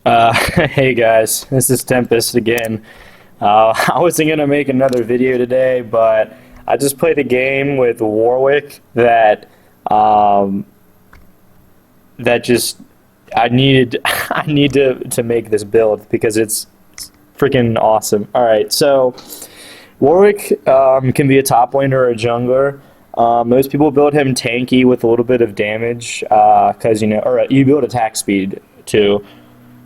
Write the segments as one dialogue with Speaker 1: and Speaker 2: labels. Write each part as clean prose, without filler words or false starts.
Speaker 1: Hey guys, this is Tempest again. I wasn't gonna make another video today, but I just played a game with Warwick um, that just I needed I need to make this build because it's freaking awesome. All right, so Warwick can be a top laner or a jungler. Most people build him tanky with a little bit of damage because you build attack speed too.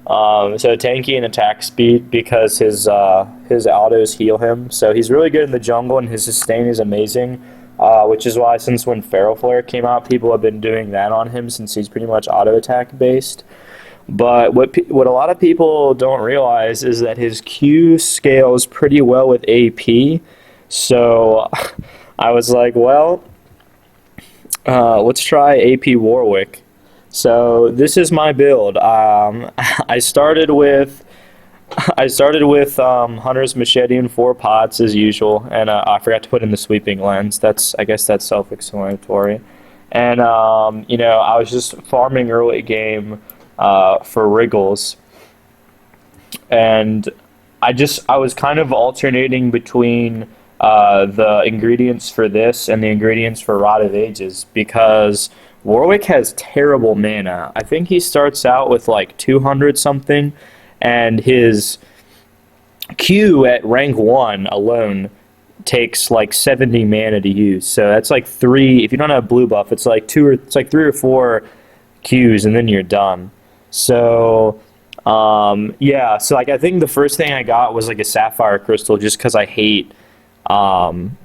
Speaker 1: So tanky and attack speed because his autos heal him. So he's really good in the jungle and his sustain is amazing. Which is why since when Feral Flare came out, people have been doing that on him since he's pretty much auto attack based. But what a lot of people don't realize is that his Q scales pretty well with AP. So I was like, well, let's try AP Warwick. So this is my build. I started with Hunter's Machete and 4 pots as usual, and I forgot to put in the sweeping lens. I guess that's self-explanatory. And I was just farming early game for Wriggles, and I was kind of alternating between the ingredients for this and the ingredients for Rod of Ages because Warwick has terrible mana. I think he starts out with like 200 something, and his Q at rank 1 alone takes like 70 mana to use. So that's like 3, if you don't have blue buff, it's like 3 or 4 Qs and then you're done. So yeah, so like I think the first thing I got was like a sapphire crystal just because um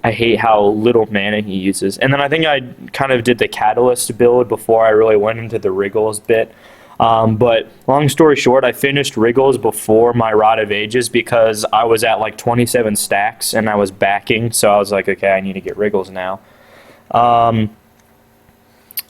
Speaker 1: I hate how little mana he uses. And then I think I kind of did the Catalyst build before I really went into the Wriggles bit. But long story short, I finished Wriggles before my Rod of Ages because I was at like 27 stacks and I was backing. So I was like, okay, I need to get Wriggles now. And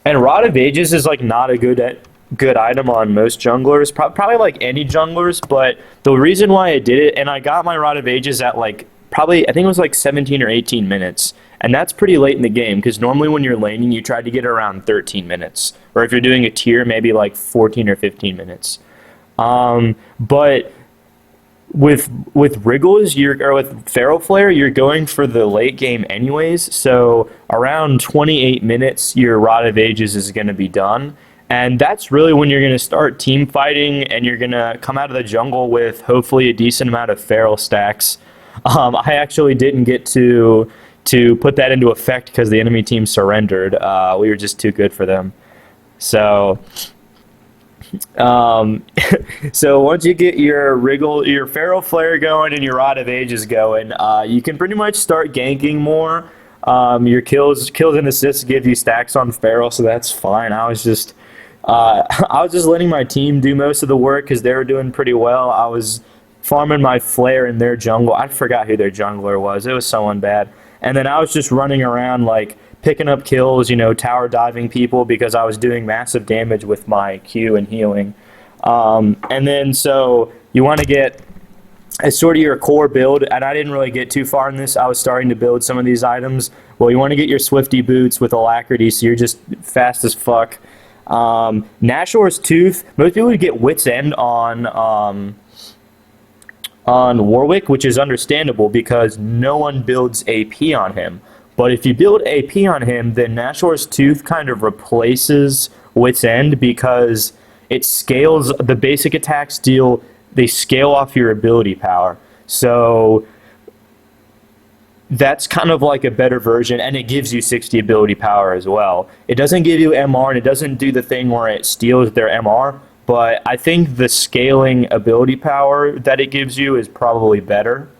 Speaker 1: Rod of Ages is like not a good item on most junglers, probably like any junglers. But the reason why I did it, and I got my Rod of Ages at like probably I think it was like 17 or 18 minutes, and that's pretty late in the game because normally when you're laning you try to get around 13 minutes, or if you're doing a tier maybe like 14 or 15 minutes. But with Wriggles or with Feral Flare, you're going for the late game anyways, so around 28 minutes your Rod of Ages is going to be done. And that's really when you're going to start team fighting and you're going to come out of the jungle with hopefully a decent amount of feral stacks. I actually didn't get to put that into effect because the enemy team surrendered. We were just too good for them. So, so once you get your Feral Flare going and your Rod of Ages going, you can pretty much start ganking more. Your kills and assists give you stacks on Feral, so that's fine. I was just letting my team do most of the work because they were doing pretty well. I was farming my Flare in their jungle. I forgot who their jungler was. It was someone bad. And then I was just running around like picking up kills, tower diving people because I was doing massive damage with my Q and healing. And then so you want to get as sort of your core build, and I didn't really get too far in this. I was starting to build some of these items. Well, you want to get your Swifty boots with alacrity, so you're just fast as fuck. Nashor's Tooth, most people would get Wit's End on Warwick, which is understandable because no one builds AP on him. But if you build AP on him, then Nashor's Tooth kind of replaces Wit's End because it scales, the basic attacks they scale off your ability power. So that's kind of like a better version, and it gives you 60 ability power as well. It doesn't give you MR, and it doesn't do the thing where it steals their MR, but I think the scaling ability power that it gives you is probably better.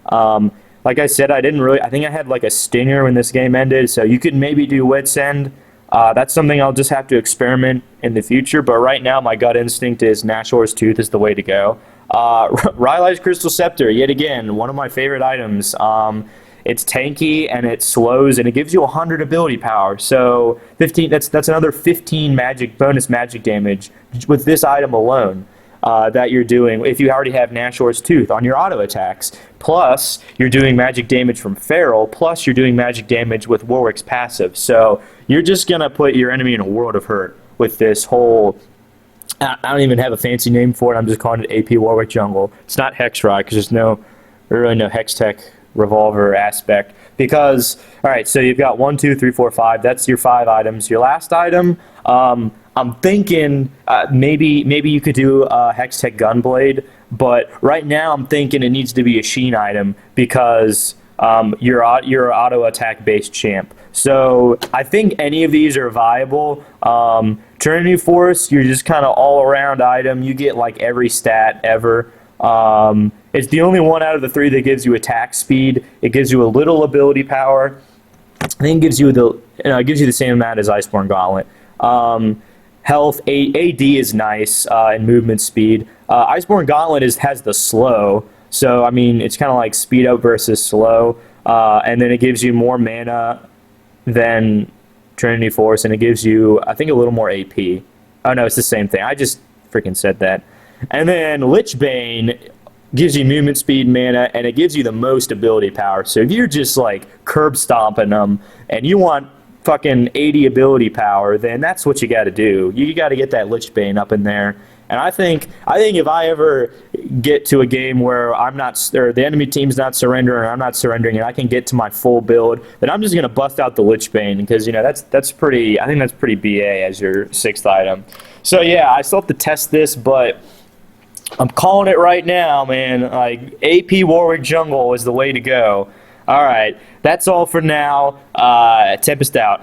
Speaker 1: Like I said, I think I had like a stinger when this game ended, so you could maybe do Wit's End. That's something I'll just have to experiment in the future, but right now my gut instinct is Nashor's Tooth is the way to go. Rylai's Crystal Scepter, yet again, one of my favorite items. It's tanky and it slows and it gives you 100 ability power. So 15. That's another 15 bonus magic damage with this item alone that you're doing if you already have Nashor's Tooth on your auto attacks. Plus you're doing magic damage from Feral. Plus you're doing magic damage with Warwick's passive. So you're just gonna put your enemy in a world of hurt with this whole I don't even have a fancy name for it. I'm just calling it AP Warwick Jungle. It's not Hex Rod because there's really no Hex Tech revolver aspect. Because, all right, so you've got 1, 2, 3, 4, 5. That's your 5 items. Your last item, I'm thinking maybe you could do a Hex Tech Gunblade, but right now I'm thinking it needs to be a Sheen item because you're an auto attack based champ. So I think any of these are viable. Trinity Force, you're just kind of all around item. You get like every stat ever. It's the only one out of the 3 that gives you attack speed. It gives you a little ability power. I think it gives you the same amount as Iceborne Gauntlet. Health, AD is nice, and movement speed. Iceborne Gauntlet has the slow, so I mean it's kind of like speed up versus slow, and then it gives you more mana than Trinity Force, and it gives you, I think, a little more AP. Oh no, it's the same thing. I just freaking said that. And then Lichbane gives you movement speed, mana, and it gives you the most ability power. So if you're just like curb stomping them and you want fucking 80 ability power, then that's what you got to do. You got to get that Lichbane up in there. And I think if I ever get to a game where the enemy team's not surrendering, or I'm not surrendering, and I can get to my full build, then I'm just gonna bust out the Lichbane because that's pretty. I think that's pretty BA as your 6th item. So yeah, I still have to test this, but I'm calling it right now, man. Like AP Warwick Jungle is the way to go. All right, that's all for now. Tempest out.